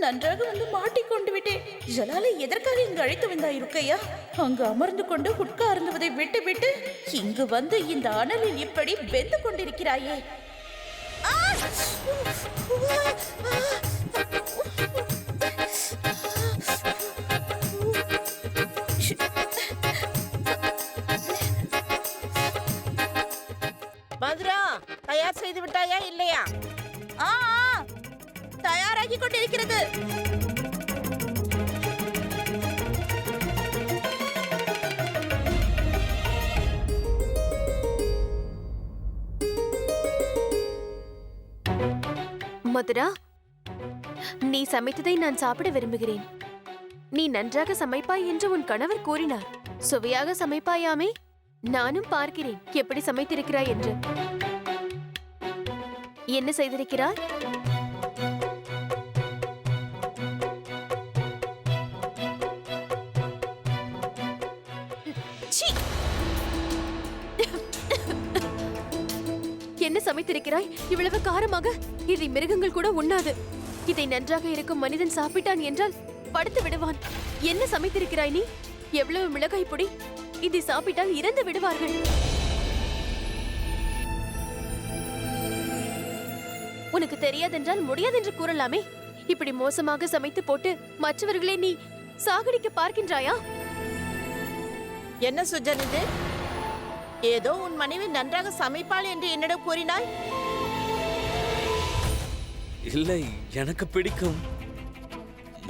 நன்றாக வந்து மாட்டிக்கொண்டு விட்டேன். ஜலாலை எதற்காக இங்கு அழைத்து வந்தாய் ருக்கையா? அங்கு அமர்ந்து கொண்டு உட்கா அருந்துவதை விட்டு விட்டு இங்கு வந்து இந்த அனலில் இப்படி வெந்து கொண்டிருக்கிறாயே. மதுரா, தயார் செய்து விட்டாயா இல்லையா? தயாராகி கொண்டிருக்கிறது. மதுரா, நீ சமைத்ததை நான் சாப்பிட விரும்புகிறேன். நீ நன்றாக சமைப்பாய் என்று உன் கணவர் கூறினார். சுவையாக சமைப்பாயாமே? நானும் பார்க்கிறேன் எப்படி சமைத்திருக்கிறாய் என்று. என்ன செய்திருக்கிறாய்? என்ன சமைத்திருக்கிறாய் இவ்வளவு காரமாக? இதை மிருகங்கள் கூட உண்ணாது. இதை நன்றாக இருக்கும் மனிதன் சாப்பிட்டான் என்றால் படுத்து விடுவான். என்ன சமைத்திருக்கிறாய் நீ? எவ்வளவு மிளகாய் பொடி! இதை சாப்பிட்டால் இறந்து விடுவார்கள். உனக்கு தெரியாதென்றால் முடியாதென்று கூறலாமே. இப்படி மோசமாக சமைத்து போட்டு மற்றவர்களை நீ சாகடிக்க பார்க்கின்றாயா? என்ன சுஜன் இது? ஏதோ உன் மனைவி நன்றாக சமைப்பாள் என்று என்னிடம் கூறினாய். இல்லை, எனக்கு பிடிக்கும்.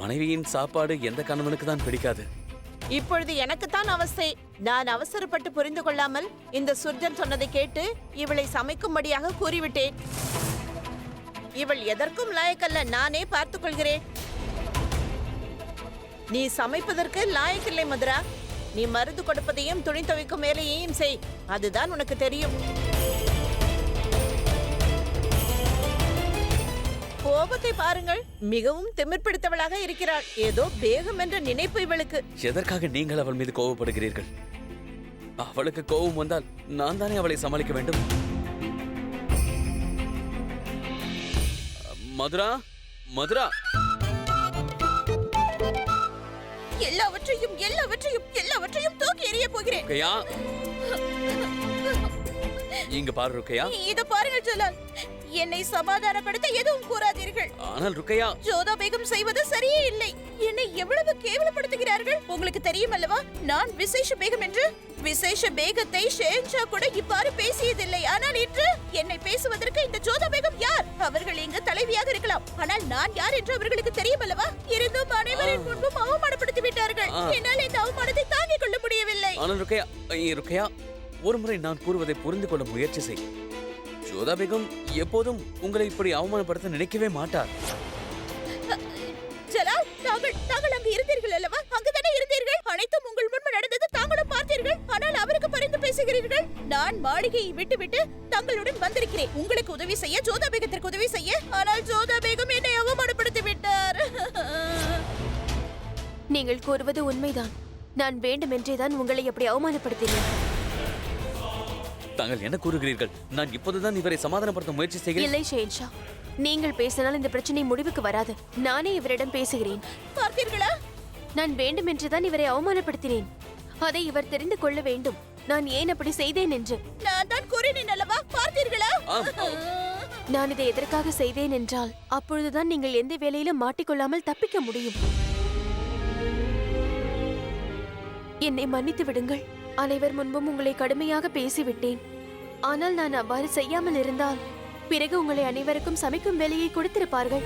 மனைவியின் சாப்பாடு எந்த கணவனுக்கு தான் பிடிக்காது? இப்பொழுது எனக்குத்தான் அவஸ்தை. நான் அவசரப்பட்டு புரிந்து கொள்ளாமல் இந்த சுர்ஜன் சொன்னதை கேட்டு இவளை சமைக்கும்படியாக கூறிவிட்டேன். இவள் எதற்கும் லாயக்கல்ல, நானே பார்த்துக் கொள்கிறேன். நீ சமைப்பதற்கு லாயக்கில்லை மதுரா. நீ மருந்து கொடுப்பதையும் துணி துவைக்கும் வேலையையும் செய். அதுதான் உனக்கு தெரியும். கோபத்தை பாருங்கள், மிகவும் திமிர்பிடித்தவளாக இருக்கிறாள். ஏதோ வேகம் என்ற நினைப்பு இவளுக்கு. எதற்காக நீங்கள் அவள் மீது கோபப்படுகிறீர்கள்? அவளுக்கு கோபம் வந்தால் நான் தானே அவளை சமாளிக்க வேண்டும். மதுரா, மதுரா, எல்லாவற்றையும் எல்லாவற்றையும் எல்லாவற்றையும் தூக்கி எறிய போகிறேன். ருக்கையா, இங்க பாரு ருக்கையா. இத பாருங்கள் ஜலால், என்னை சமாதானப்படுத்த எதுவும் கூறாதீர்கள். ஆனால் ருக்கையா, ஜோதா பேகம் செய்வது சரியே இல்லை. என்னை எவ்வளவு கேவலப்படுத்துகிறார்கள் உங்களுக்கு தெரியும் அல்லவா? நான் விசேஷ பேகம் என்று. விசேஷ பேகத்தை ஷேன்ஷா கூட இவ்வாறு பேசியதில்லை. ஆனால் இன்று என்னை பேசுவதற்கு இந்த ஜோதா பேகம் யார்? அவர்கள் இங்கு தலைவியாக இருக்கலாம், ஆனால் நான் யார் என்று அவர்களுக்கு தெரியும் அல்லவா? இருந்தும் அனைவரின் முன்பும் அவமானப்படுத்தி விட்டார்கள். என்னால் இந்த அவமானத்தை தாங்கிக் கொள்ள முடியவில்லை. ஆனால் ருக்கையா, ருக்கையா, ஒரு முறை நான் கூறுவதை புரிந்து கொள்ள முயற்சி செய். ஜோதா பேகம் எப்போதும் உங்களை இப்படி அவமானப்படுத்த நினைக்கவே மாட்டார். ஜலால், தாங்கள் அங்கு இருந்தீர்கள் அல்லவா? அங்குதானே இருந்தீர்கள். அனைத்தும் உங்கள் முன்பு நடந்தது தாங்களும் பார்த்தீர்கள். ஆனால் அவருக்கு பரிந்து பேசுகிறீர்கள். நான் மாளிகையை விட்டுவிட்டு தங்களுடன் வந்திருக்கிறேன் உங்களுக்கு உதவி செய்ய, ஜோதா பேகத்திற்கு உதவி செய்ய. ஆனால் ஜோதா பேகம் என்னை அவமானப்படுத்தி விட்டார். நீங்கள் கூறுவது உண்மைதான். நான் வேண்டுமென்றேதான் உங்களை எப்படி அவமானப்படுத்தினேன். தாங்கள் என்ன கூறுகிறீர்கள்? நான் இப்போதுதான் இவரை சமாதானப்படுத்த முயற்சி செய்கிறேன். இல்லை ஷேன்ஷா, நீங்கள் பேசினால் இந்த பிரச்சனை முடிவுக்கு வராது. நானே இவரிடம் பேசுகிறேன். பார்த்தீர்களா? நான் வேண்டுமென்றுதான் இவரை அவமானப்படுத்தினேன். அதை இவர் தெரிந்து கொள்ள வேண்டும், நான் ஏன் அப்படி செய்தேன் என்று. நான் தான் கூறினேன் அல்லவா? பார்த்தீர்களா? நான் இதை எதற்காக செய்தேன் என்றால் அப்பொழுதுதான் நீங்கள் எந்த வேலையிலும் மாட்டிக்கொள்ளாமல் தப்பிக்க முடியும். என்னை மன்னித்து விடுங்கள். அனைவர் முன்பும் உங்களை கடுமையாக பேசிவிட்டேன். ஆனால் நான் அவ்வாறு செய்யாமல் இருந்தால் பிறகு உங்களை அனைவருக்கும் சமைக்கும் வேலையை கொடுத்திருப்பார்கள்.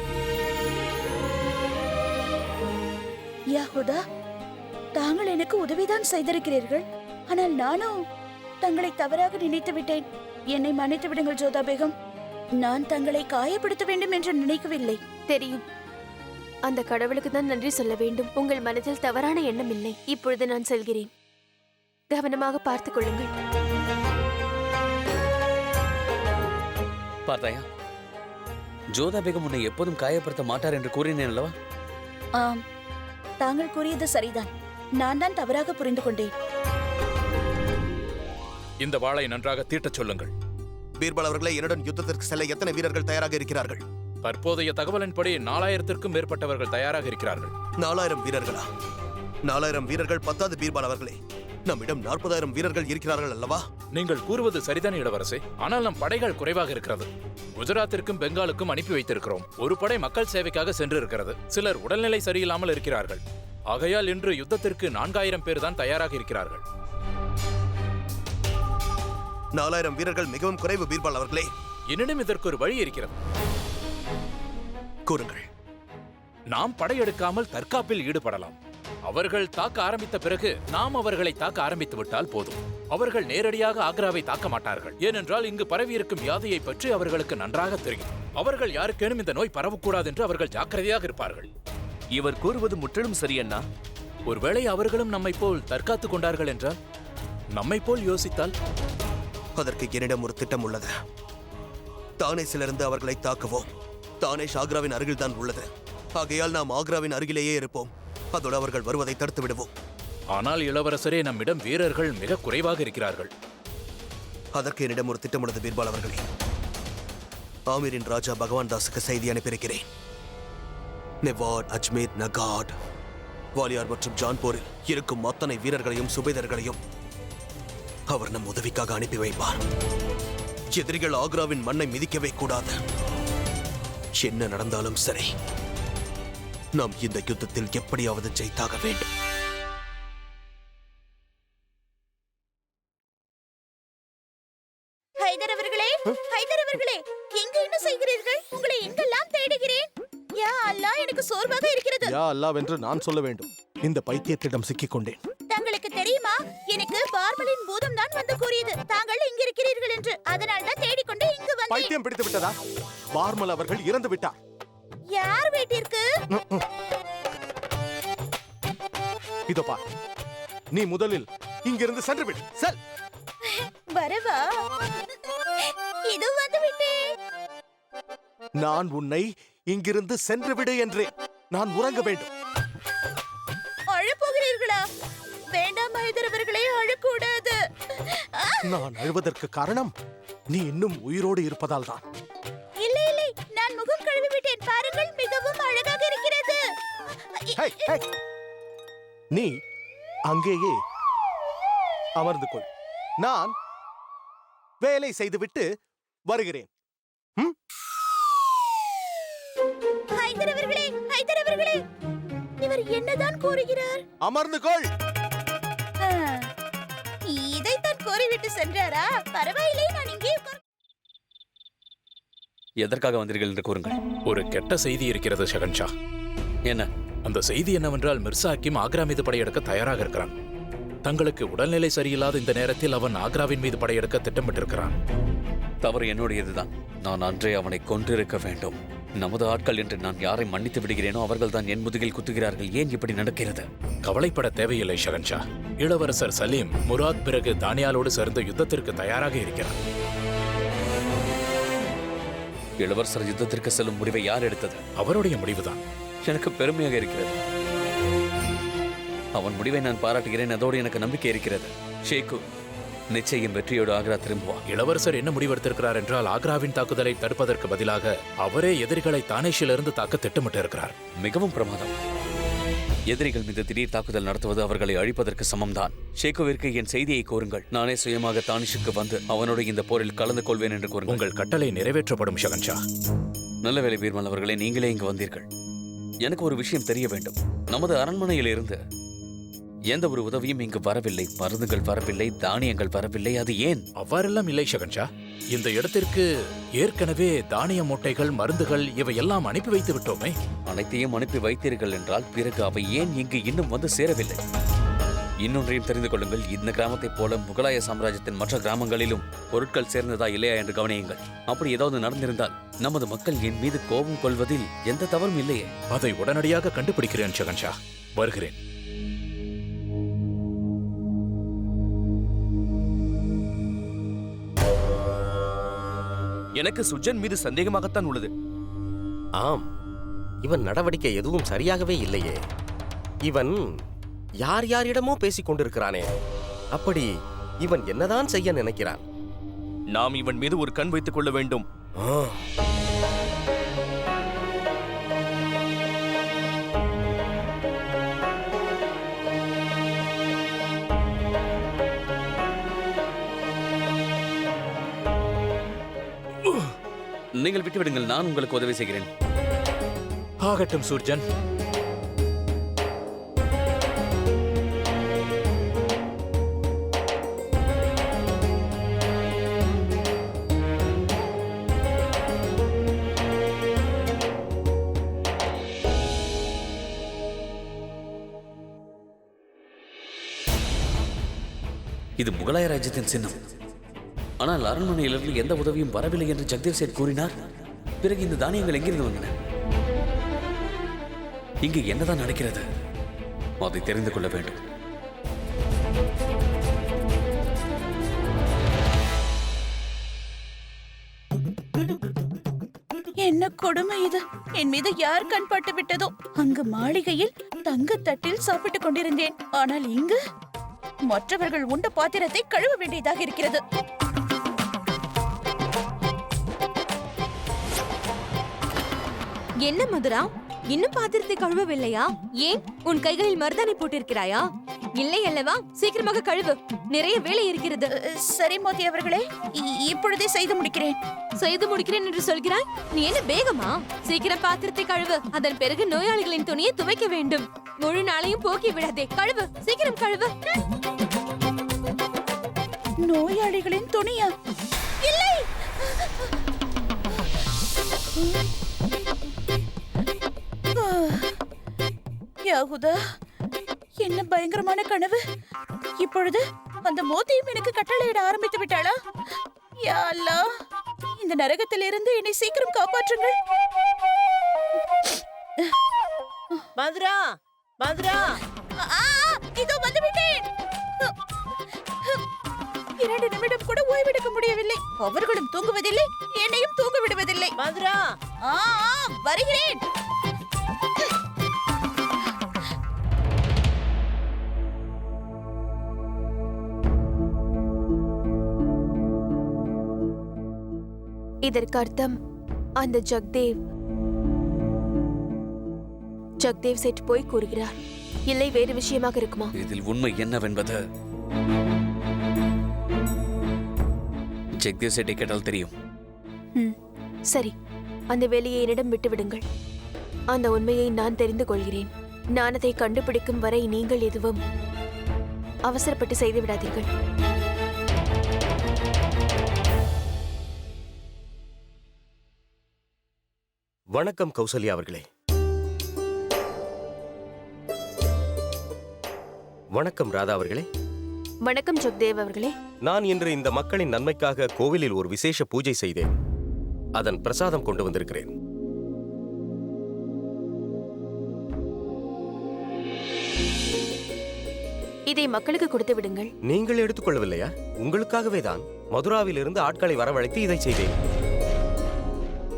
யாஹுதா, தாங்கள் எனக்கு உதவிதான் செய்திருக்கிறீர்கள். ஆனால் நானும் தங்களை தவறாக நினைத்து விட்டேன். என்னை மன்னித்து விடுங்கள் ஜோதா பேகம். நான் தங்களை காயப்படுத்த வேண்டும் என்று நினைக்கவில்லை. தெரியும், அந்த கடவுளுக்கு தான் நன்றி சொல்ல வேண்டும். உங்கள் மனதில் தவறான எண்ணம் இல்லை. இப்பொழுது நான் செல்கிறேன். கவனமாக பார்த்துக் கொள்ளுங்கள். பார்த்தாயா, ஜோதா பேகம் உன்னை எப்போதும் காயப்படுத்த மாட்டார் என்று கூறினேன் அல்லவா? ஆம், தாங்கள் கூறியது சரிதான். நான் தான் தவறாக புரிந்து கொண்டேன். இந்த வாளை நன்றாக தீட்டச் சொல்லுங்கள். பீர்பல் அவர்களே, என்னுடன் யுத்தத்திற்கு செல்ல எத்தனை வீரர்கள் தயாராக இருக்கிறார்கள்? தற்போதைய தகவலின்படி 4000த்திற்கும் மேற்பட்டவர்கள் தயாராக இருக்கிறார்கள். 4000 வீரர்களா? 4000 வீரர்கள் பத்தாது பீர்பால் அவர்களே. நம்மிடம் 40,000 வீரர்கள் இருக்கிறார்கள் அல்லவா? நீங்கள் கூறுவது சரிதான் இளவரசே. ஆனால் நம் படைகள் குறைவாக இருக்கிறது. குஜராத்திற்கும் பெங்காலுக்கும் அனுப்பி வைத்திருக்கிறோம். ஒரு படை மக்கள் சேவைக்காக சென்று இருக்கிறது. சிலர் உடல்நிலை சரியில்லாமல் இருக்கிறார்கள். ஆகையால் இன்று யுத்தத்திற்கு 4000 பேர் தான் தயாராக இருக்கிறார்கள். 4000 வீரர்கள் மிகவும் குறைவு பீர்பால் அவர்களே. என்னிடம் இதற்கு ஒரு வழி இருக்கிறது. கூறுங்கள். நாம் படையெடுக்காமல் தற்காப்பில் ஈடுபடலாம். அவர்கள் தாக்க ஆரம்பித்த பிறகு நாம் அவர்களை தாக்க ஆரம்பித்து விட்டால் போதும். அவர்கள் நேரடியாக ஆக்ராவை தாக்க மாட்டார்கள். ஏனென்றால் இங்கு பரவியிருக்கும் வியாதியை பற்றி அவர்களுக்கு நன்றாக தெரியும். அவர்கள் யாருக்கேனும் இந்த நோய் பரவக்கூடாது என்று அவர்கள் ஜாக்கிரதையாக இருப்பார்கள். இவர் கூறுவது முற்றிலும் சரியண்ணா. ஒருவேளை அவர்களும் நம்மை போல் தற்காத்துக் கொண்டார்கள் என்றால், நம்மை போல் யோசித்தால், அதற்கு என்னிடம் ஒரு திட்டம் உள்ளது. தானேசிலிருந்து அவர்களை தாக்குவோம். தானேஷ் ஆக்ராவின் அருகில் தான் உள்ளது. ஆகையால் நாம் ஆக்ராவின் அருகிலேயே இருப்போம். அதோடு அவர்கள் வருவதை தடுத்து விடுவோம். ஆனால் இளவரசரே, நம்மிடம் வீரர்கள் மிக குறைவாக இருக்கிறார்கள். அதற்கு என்னிடம் ஒரு திட்டம் உள்ளது பீர்பால் அவர்களே. ஆமீரின் ராஜா பகவான் தாஸுக்கு செய்தி அனுப்பியிருக்கிறேன். நெவாட், அஜ்மீர், நகாட், வாலியார் மற்றும் ஜான்பூரில் இருக்கும் அத்தனை வீரர்களையும் சுபேதர்களையும் அவர் நம் உதவிக்காக அனுப்பி வைப்பார். எதிரிகள் ஆக்ராவின் மண்ணை மிதிக்கவே கூடாது. என்ன நடந்தாலும் சரி, நாம் இந்த யுத்தத்தில் எப்படியாவது ஜெயித்தாக வேண்டும். ஹைதர் அவர்களே, ஹைதர் அவர்களே, எங்க என்ன செய்கிறீர்கள்? உங்களை எங்கெல்லாம் தேடுகிறேன். யா அல்லாஹ், எனக்கு சோர்வாக இருக்கிறது. யா அல்லாஹ் என்று நான் சொல்ல வேண்டும். இந்த பைத்தியத்திடம் சிக்கிக் கொண்டேன். தங்களுக்கு தெரியுமா, எனக்கு பார்மலின் பூதம் தான் வந்து கூறியது தாங்கள் இங்க இருக்கிறீர்கள் என்று. அதனால தான் தேடிக்கொண்டு இங்கு வந்தேன். பைத்தியம் பிடித்து விட்டதா? பார்மல் அவர்கள் இறந்து விட்டார். யார் வீட்டிற்கு? இதோ பார், நீ முதலில் இங்கிருந்து சென்று விடு. செல். வரவா? இது வந்து விட்டேன். நான் உன்னை இங்கிருந்து சென்று விடு என்றேன். நான் உறங்க வேண்டும். அழப்போகிறீர்களா? வேண்டாம் ஹைதர் அவர்களே, அழக்கூடாது. நான் அழுவதற்கு காரணம் நீ இன்னும் உயிரோடு இருப்பதால் தான். இல்லை இல்லை, நான் முகம் கழுவி விட்டேன். பாருங்கள், மிகவும் அழகாக இருக்கிறது. Hey, hey. நீ அங்கேயே அமர்ந்து கொள். நான் வேலை செய்துவிட்டு வருகிறேன். ஹைதர் அவர்களே, ஹைதர் அவர்களே, இவர் என்னதான் கூறுகிறார்? அமர்ந்து கொள். இதைத்தான் கூறிவிட்டு சென்றாரா? பரவாயில்லை, நான் இங்கே எதற்காக வந்தீர்கள் என்று கூறுங்கள். ஒரு கெட்ட செய்தி இருக்கிறது ஷகன்ஷா. என்ன? அந்த செய்தி என்னவென்றால், மிர்சா ஹக்கீம் ஆக்ரா மீது படையெடுக்க தயாராக இருக்கிறான். தங்களுக்கு உடல்நிலை சரியில்லாத இந்த நேரத்தில் அவன் ஆக்ராவின் மீது படையெடுக்க திட்டமிட்டிருக்கிறான். தவறு என்னுடையதுதான். நான் அன்றே அவனை கொன்றிருக்க வேண்டும். நமது ஆட்கள் என்று நான் யாரை மன்னித்து விடுகிறேனோ அவர்கள் தான் என் முதுகில் குத்துகிறார்கள். ஏன் இப்படி நடக்கிறது? கவலைப்பட தேவையில்லை ஷகன்ஷா. இளவரசர் சலீம் முராத் பிறகு தானியாலோடு சேர்ந்து யுத்தத்திற்கு தயாராக இருக்கிறார். இளவரசர் யுத்தத்திற்கு செல்லும் முடிவை யார் எடுத்தது? அவருடைய முடிவுதான். எனக்கு பெருமையாக இருக்கிறது. அவன் முடிவை நான் பாராட்டுகிறேன். அதோடு எனக்கு நம்பிக்கை இருக்கிறது. ஷேக்கு நிச்சயம் வெற்றியோடு ஆக்ரா திரும்புவார். இளவரசர் என்ன முடிவெடுத்திருக்கிறார் என்றால், ஆக்ராவின் தாக்குதலை தடுப்பதற்கு பதிலாக அவரே எதிரிகளை தானேஷிலிருந்து தாக்க திட்டமிட்டு இருக்கிறார். மிகவும் பிரமாதம். எதிரிகள் மீது திடீர் தாக்குதல் நடத்துவது அவர்களை அழிப்பதற்கு சமம்தான். ஷேக்குவிற்கு என் செய்தியை கூறுங்கள். நானே சுயமாக தானிஷுக்கு வந்து அவனோடு இந்த போரில் கலந்து கொள்வேன் என்று கூறுங்கள். உங்கள் கட்டளை நிறைவேற்றப்படும் ஷகன்ஷா. நல்ல வேலை பீர்மல் அவர்களே, நீங்களே இங்கு வந்தீர்கள். எனக்கு ஒரு விஷயம் தெரிய வேண்டும். நமது அரண்மனையில் இருந்து எந்த ஒரு உதவியும் இங்கு வரவில்லை. மருந்துகள் வரவில்லை, தானியங்கள் வரவில்லை. அது ஏன்? அவ்வாறெல்லாம் இல்லை ஷகன்ஷா. இந்த இடத்திற்கு ஏற்கனவே தானிய மூட்டைகள், மருந்துகள் இவையெல்லாம் அனுப்பி வைத்து விட்டோமே. அனைத்தையும் அனுப்பி வைத்தீர்கள் என்றால் பிறகு அவை ஏன் இங்கு இன்னும் வந்து சேரவில்லை? இன்னொன்றையும் தெரிந்து கொள்ளுங்கள். இந்த கிராமத்தைப் போல முகலாய சாம்ராஜ்யத்தின் மற்ற கிராமங்களிலும் பொருட்கள் சேர்ந்ததா இல்லையா என்று கவனியுங்கள். அப்படி ஏதாவது நடந்திருந்தால் நமது மக்கள் என் மீது கோபம் கொள்வதில் எந்த தவறும் இல்லையே. அதை உடனடியாக கண்டுபிடிக்கிறேன் ஷகன்ஷா. வருகிறேன். எனக்கு சுஜன் மீது சந்தேகமாகத்தான் உள்ளது. ஆம், இவன் நடவடிக்கை எதுவும் சரியாகவே இல்லையே. இவன் யார் யாரிடமோ பேசிக் கொண்டிருக்கிறானே. அப்படி இவன் என்னதான் செய்ய நினைக்கிறான்? நாம் இவன் மீது ஒரு கண் வைத்துக் கொள்ள வேண்டும். நீங்கள் விட்டுவிடுங்கள், நான் உங்களுக்கு உதவி செய்கிறேன். ஆகட்டும் சூர்ஜன். இது முகலாய ராஜ்யத்தின் சின்னம். ஆனால் அரண்மனையிலிருந்து எந்த உதவியும் வரவில்லை என்று ஜெகதேவ் சேட் கூறினார். பிறகு இந்த தானியங்கள் எங்கிருந்து வந்தன? இங்கு என்னதான் நடக்கிறது? அதை தெரிந்து கொள்ள வேண்டும். என்ன கொடுமை இது! என் மீது யார் கண் பட்டு விட்டதோ? அங்கு மாளிகையில் தங்கத்தட்டில் சாப்பிட்டுக் கொண்டிருந்தேன். ஆனால் இங்கு மற்றவர்கள் உண்ட பாத்திரத்தை கழுவ வேண்டியதாக இருக்கிறது. என்ன மதுரா, இன்னும் பாத்திரத்தை கழுவவில்லையா? ஏன் உன் கைகளில் மருதாணி போட்டிருக்கிறாயா? இல்லை அல்லவா? சீக்கிரமாக கழுவு, நிறைய வேலை இருக்கிறது. சரி மோதி அவர்களே, இப்பொழுதே செய்து முடிக்கிறேன். செய்து முடிக்கிறேன் என்று சொல்கிறாய்? நீ என்ன வேகமா? சீக்கிரம் பாத்திரத்தை கழுவு. அதன் பிறகு நோயாளிகளின் துணியை துவைக்க வேண்டும். முழு நாளையும் போக்கி விடாதே. கழுவு, சீக்கிரம் கழுவு. நோயாளிகளின் துணியா? இல்லை! யாகுதா, என்ன பயங்கரமான கனவு! இப்பொழுது அந்த மோதியும் எனக்கு கட்டளையிட ஆரம்பித்து விட்டாளா? யா அல்லாஹ், இந்த நரகத்திலிருந்து என்னை சீக்கிரம் காப்பாற்றுங்கள். மதுரா, மதுரா, இதோ வந்துவிட்டேன். 2 நிமிடம் கூட ஓய்வெடுக்க முடியவில்லை. அவர்களும் தூங்குவதில்லை, என்னையும் தூங்க விடுவதில்லை. மதுரா, வருகிறேன். இதற்கு அர்த்தம் அந்த ஜெகதேவ் சேட் போய் கூறுகிறார். இல்லை வேறு விஷயமாக இருக்குமா? இதில் உண்மை என்னவென்பது ஜெகதேவ் சேட்டை கேட்டால் தெரியும். சரி, அந்த வேலையை என்னிடம் விட்டுவிடுங்கள். அந்த உண்மையை நான் தெரிந்து கொள்கிறேன். நான் அதை கண்டுபிடிக்கும் வரை நீங்கள் எதுவும் அவசரப்பட்டு செய்து விடாதீர்கள். வணக்கம் கௌசல்யா அவர்களே. வணக்கம் ராதா அவர்களே. வணக்கம் ஜெகதேவ் அவர்களே. நான் இன்று இந்த மக்களின் நன்மைக்காக கோவிலில் ஒரு விசேஷ பூஜை செய்தேன். அதன் பிரசாதம் கொண்டு வந்திருக்கிறேன். இதை மக்களுக்கு கொடுத்து விடுங்கள். நீங்கள் எடுத்துக்கொள்ளவில்லையா? உங்களுக்காகவே தான் மதுராவிலிருந்து ஆட்களை வரவழைத்து இதை செய்தேன்.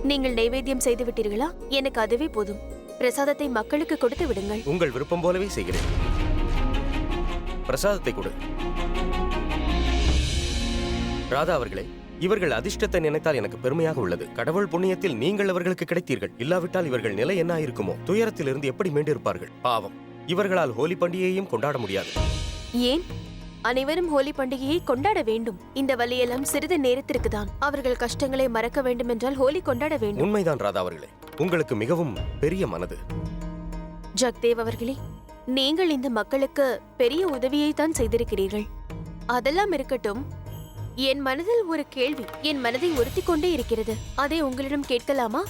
நீங்கள் நைவேத்தியம் செய்து விட்டீர்களா? எனக்கு அதுவே போதும். பிரசாதத்தை மக்களுக்கு கொடுத்து விடுங்கள். உங்கள் விருப்பம் போலவே செய்கிறேன். பிரசாதத்தை கொடு. ராதா அவர்களே, இவர்கள் அதிர்ஷ்டத்தை நினைத்தால் எனக்கு பெருமையாக உள்ளது. கடவுள் புண்ணியத்தில் நீங்கள் அவர்களுக்கு கிடைத்தீர்கள். இல்லாவிட்டால் இவர்கள் நிலை என்ன இருக்குமோ? துயரத்திலிருந்து எப்படி மீண்டிருப்பார்கள்? பாவம், இவர்களால் ஹோலி பண்டிகையையும் கொண்டாட முடியாது. ஏன்? அனைவரும் ஹோலி பண்டிகையை கொண்டாட வேண்டும். இந்த வழியெல்லாம் சிறிது நேரத்திற்கு தான். அவர்கள் கஷ்டங்களை மறக்க வேண்டும் என்றால் ஹோலி கொண்டாட வேண்டும். உண்மைதான் ராதா அவர்களே, உங்களுக்கு மிகவும் பெரிய மனது. ஜெகதேவ் அவர்களே, நீங்கள் இந்த மக்களுக்கு பெரிய உதவியை தான் செய்திருக்கிறீர்கள். அதெல்லாம் இருக்கட்டும், என் மனதில் ஒரு கேள்வி என் மனதை உறுத்திக் கொண்டே இருக்கிறது. அதை உங்களிடம் கேட்கலாமா?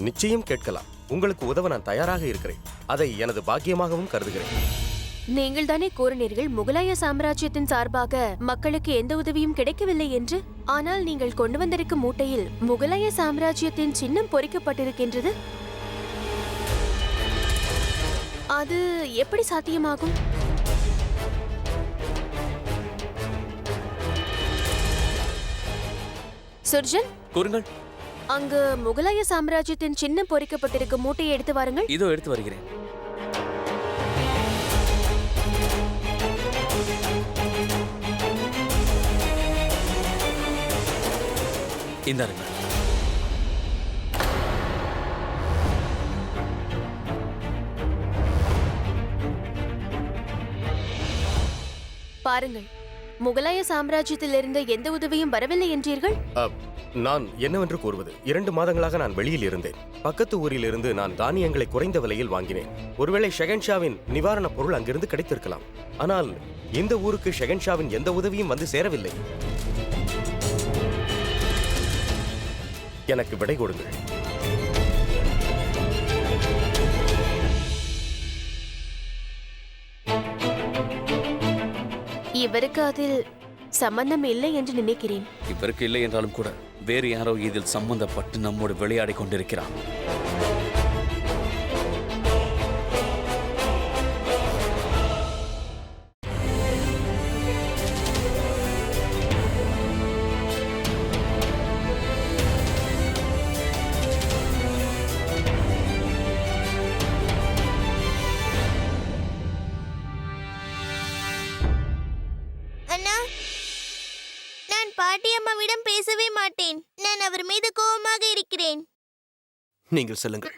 நிச்சயம் கேட்கலாம். உங்களுக்கு உதவ நான் தயாராக இருக்கிறேன். அதை எனது பாக்கியமாகவும் கருதுகிறேன். நீங்கள் தானே கூறினீர்கள் முகலாய சாம்ராஜ்யத்தின் சார்பாக மக்களுக்கு எந்த உதவியும் கிடைக்கவில்லை என்று. ஆனால் நீங்கள் கொண்டு வந்திருக்கும் மூட்டையில் முகலாய சாம்ராஜ்யத்தின் சின்னம் பொறிக்கப்பட்டிருக்கின்றது. அது எப்படி சாத்தியமாகும்? சுர்ஜன், கூறுங்கள். அங்கு முகலாய சாம்ராஜ்யத்தின் சின்னம் பொறிக்கப்பட்டிருக்கும் மூட்டையை எடுத்து வாருங்கள். இதோ எடுத்து வருகிறேன். இந்தாருங்கள். பாருங்கள், முகலாய சாம்ராஜ்யத்திலிருந்து எந்த உதவியும் வரவில்லை என்றீர்கள்? நான் என்னவென்று கூறுவது, 2 மாதங்களாக நான் வெளியில் இருந்தேன். பக்கத்து ஊரிலிருந்து நான் தானியங்களை குறைந்த விலையில் வாங்கினேன். ஒருவேளை ஷெகன்ஷாவின் நிவாரணப் பொருள் அங்கிருந்து கிடைத்திருக்கலாம். ஆனால் இந்த ஊருக்கு ஷெகன்ஷாவின் எந்த உதவியும் வந்து சேரவில்லை. எனக்கு விடை கொடுங்கள். இவருக்கு அதில் சம்பந்தம் இல்லை என்று நினைக்கிறேன். இவருக்கு இல்லை என்றாலும் கூட வேறு யாரோ இதில் சம்பந்தப்பட்டு நம்மோடு விளையாடி கொண்டிருக்கிறார். அண்ணா, நான் பாட்டியம்மாவிடம் பேசவே மாட்டேன். நான் அவர் மீது கோபமாக இருக்கிறேன். நீங்கள் செல்லுங்கள்.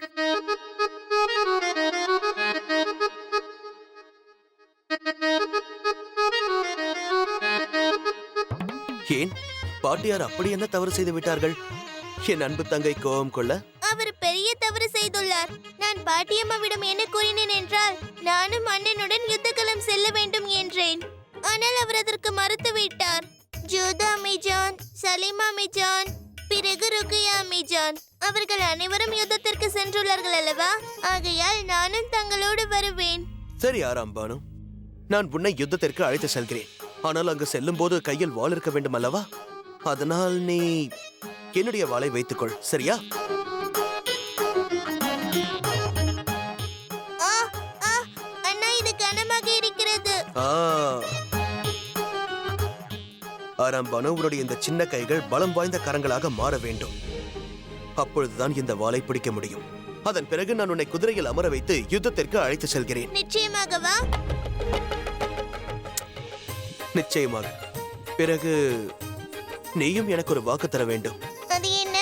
ஏன் பாட்டியார் அப்படி என்ன தவறு செய்து விட்டார்கள்? என் அன்பு தங்கை கோபம் கொள்ள? அவர் பெரிய தவறு செய்துள்ளார். நான் பாட்டியம்மாவிடம் என்ன கூறினேன் என்றால், நானும் அண்ணனுடன் யுத்தகலம் செல்ல வேண்டும் என்றேன். ஆனால் அவர் அதற்கு மறுத்துவிட்டார். ஜோதா அம்மிஜான், சலீமா அம்மிஜான், பிறகு ருக்கியா அம்மிஜான் அவர்கள் அனைவரும் யுத்தத்திற்கு சென்றுள்ளார்கள் அல்லவா? ஆகையால் நானும் தங்களோடு வருவேன். சரி ஆராம் பானு, நான் உன்னை யுத்தத்திற்கு அழைத்து செல்கிறேன். ஆனால் அங்கு செல்லும் போது கையில் வாள் இருக்க வேண்டும் அல்லவா? அதனால் நீ என்னுடைய வாளை வைத்துக்கொள், சரியா? அண்ணா, இது கனமாக இருக்கிறது. ஆராம் பானு, உன்னுடைய இந்த சின்ன கைகள் பலம் வாய்ந்த கரங்களாக மாற வேண்டும். அப்பொழுதுதான் இந்த வாளை பிடிக்க முடியும். அதன் பிறகு நான் உன்னை குதிரையில் அமர வைத்து யுத்தத்திற்கு அழைத்து செல்கிறேன். நிச்சயமாகவா? நிச்சயமாக. பிறகு நீயும் எனக்கு ஒரு வாக்கு தர வேண்டும். அது என்ன?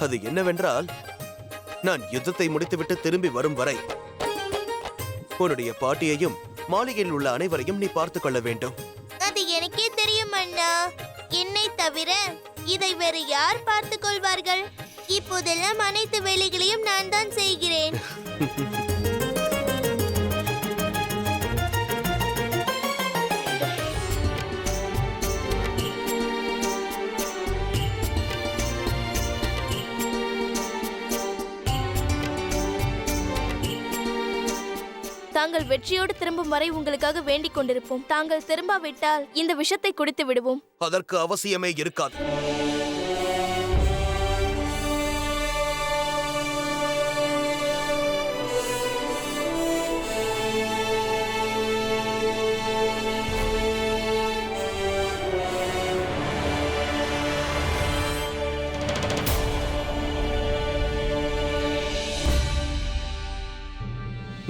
அது என்னவென்றால், நான் யுத்தத்தை முடித்துவிட்டு திரும்பி வரும் வரை உன்னுடைய பாட்டியையும் மாளிகையில் உள்ள அனைவரையும் நீ பார்த்துக் கொள்ள வேண்டும். அது எனக்கே தெரியும் அண்ணா. என்னை தவிர இதை வேறு யார் பார்த்துக் கொள்வார்கள்? இப்போதெல்லாம் அனைத்து வேலைகளையும் நான் தான் செய்கிறேன். தாங்கள் வெற்றியோடு திரும்பும் வரை உங்களுக்காக வேண்டிக் கொண்டிருப்போம். தாங்கள் திரும்பாவிட்டால் இந்த விஷத்தை குடித்து விடுவோம். அதற்கு அவசியமே இருக்காது.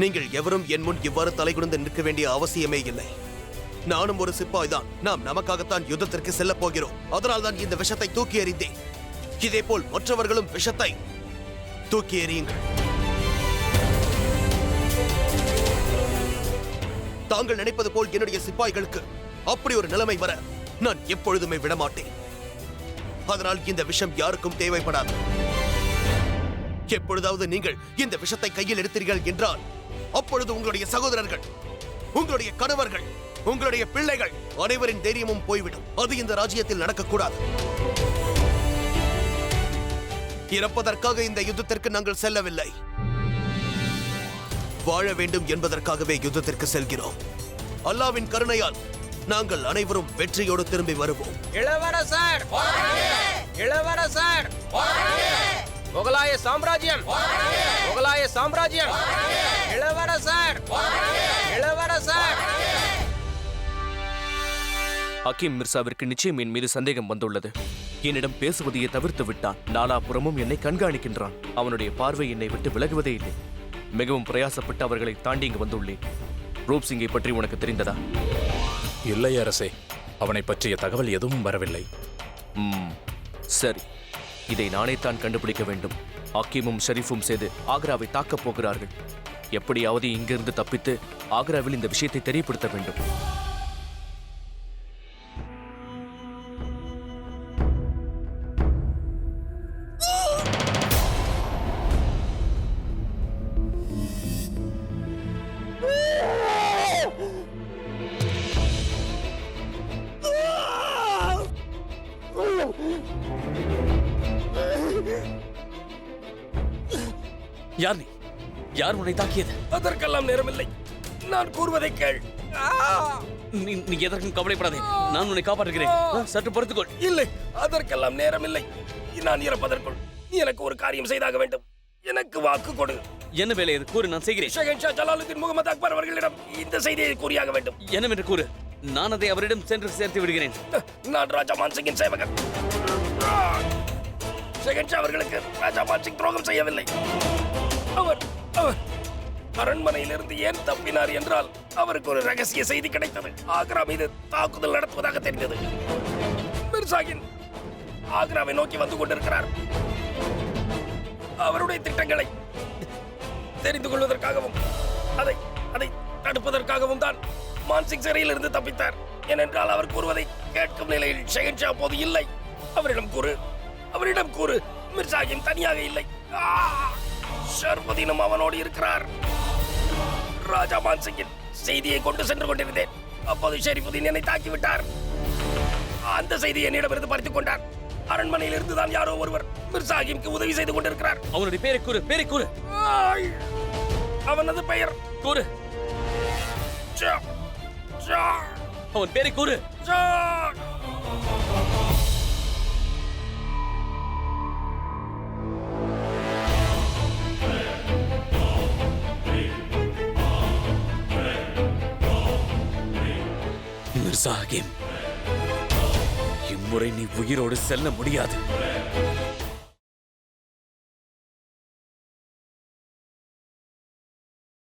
நீங்கள் எவரும் என் முன் இவ்வாறு தலைகுனிந்து நிற்க வேண்டிய அவசியமே இல்லை. நானும் ஒரு சிப்பாய் தான். நாம் நமக்காகத்தான் யுத்தத்திற்கு செல்ல போகிறோம். அதனால் தான் இந்த விஷத்தை தூக்கி எறிந்தேன். இதேபோல் மற்றவர்களும் விஷத்தை தூக்கி எறியுங்கள். தாங்கள் நினைப்பது போல் என்னுடைய சிப்பாய்களுக்கு அப்படி ஒரு நிலைமை வர நான் எப்பொழுதுமே விடமாட்டேன். அதனால் இந்த விஷம் யாருக்கும் தேவைப்படாது. எப்பொழுதாவது நீங்கள் இந்த விஷத்தை கையில் எடுத்தீர்கள் என்றால், அப்பொழுது உங்களுடைய சகோதரர்கள், உங்களுடைய கணவர்கள், உங்களுடைய பிள்ளைகள் அனைவரின் தைரியமும் போய்விடும். அது இந்த ராஜ்யத்தில் நடக்கக்கூடாது. இறப்பதற்காக இந்த யுத்தத்திற்கு நாங்கள் செல்லவில்லை. வாழ வேண்டும் என்பதற்காகவே யுத்தத்திற்கு செல்கிறோம். அல்லாவின் கருணையால் நாங்கள் அனைவரும் வெற்றியோடு திரும்பி வருவோம். இளவரசர்! இளவரசர்! முகலாய சாம்ராஜ்யம்! முகலாய சாம்ராஜ்யம்! இளவரசர்! இளவரசர்! ஹக்கீம் மிர்சாவிற்கு நிச்சயம் என் மீது சந்தேகம் வந்துள்ளது. என்னிடம் பேசுவதையே தவிர்த்து விட்டான். நாலாபுறமும் என்னை கண்காணிக்கின்றான். அவனுடைய பார்வை என்னை விட்டு விலகுவதே இல்லை. மிகவும் பிரயாசப்பட்டு அவர்களை தாண்டி இங்கு வந்துள்ளேன். ரூப் சிங்கை பற்றி உனக்கு தெரிந்ததா? இல்லை அரசே, அவனை பற்றிய தகவல் எதுவும் வரவில்லை. சரி, இதை நானே தான் கண்டுபிடிக்க வேண்டும். ஹக்கீமும் ஷரீஃபும் சேர்ந்து ஆக்ராவை தாக்கப் போகிறார்கள். எப்படியாவது இங்கிருந்து தப்பித்து ஆக்ராவில் இந்த விஷயத்தை தெரியப்படுத்த வேண்டும். யார் நீ? யார் உன்னை தாக்கியது? அதற்கெல்லாம் நேரமில்லை. நான் கூறுவதை கேள். நீ எதற்கும் கவலைப்படாதே. நான் உன்னை காப்பாற்றுகிறேன். சற்று பொறுத்துக்கொள். இல்லை, அதற்கெல்லாம் நேரமில்லை. நான் இறப்பதற்குள் நீ எனக்கு ஒரு காரியம் செய்தாக வேண்டும். எனக்கு வாக்கு கொடு. என்ன வேலை இது? கூறு, நான் செய்கிறேன். ஷஹன்ஷா ஜலாலுதீன் முகமது அக்பர் அவர்களிடம் இந்த செய்தியை கூறியாக வேண்டும். என்னவென்று கூறு. நான் அதை அவரிடம் சென்று சேர்த்து விடுகிறேன். நான் ராஜா மான்சிங்கின் சேவகன். ஷஹன்ஷா அவர்களுக்கு ராஜா மான்சிங் துரோகம் செய்யவில்லை. அவர் அரண்மனையிலிருந்து ஏன் தப்பினார் என்றால் அவருக்கு ஒரு ரகசிய செய்தி கிடைத்தது. ஆக்ரா மீது தாக்குதல் நடத்துவதாக தெரிந்தது. மிர்சாகின் ஆக்ராவை நோக்கி வந்து கொண்டிருக்கிறார். அவருடைய திட்டங்களை தெரிந்து கொள்வதற்காகவும் அதை தடுப்பதற்காகவும் தான் மான்சிங் சிறையில் இருந்து தப்பித்தார். ஏனென்றால் அவர் கூறுவதை கேட்கும் நிலையில் ஷஹன்ஷா போது இல்லை. அவரிடம் கூறு. மிர்சாகின் தனியாக இல்லை. ஷர்புதீனும் அவனோடு இருக்கிறார். ராஜா மான்சிங்கின் செய்தியை கொண்டு சென்று கொண்டிருந்தேன். அப்போது ஷெரீஃபுதீன் என்னை தாக்கிவிட்டார். அந்த செய்தியை என்னிடமிருந்து பறித்துக் கொண்டார். அரண்மனையில் இருந்துதான் யாரோ ஒருவர் மிர்சாகிம்க்கு உதவி செய்து கொண்டிருக்கிறார். அவனுடைய பேரை கூறு. அவனது பெயர் கூறு. அவன் பேரை கூறு. மிர்சாகிம், இம்முறை நீ உயிரோடு செல்ல முடியாது.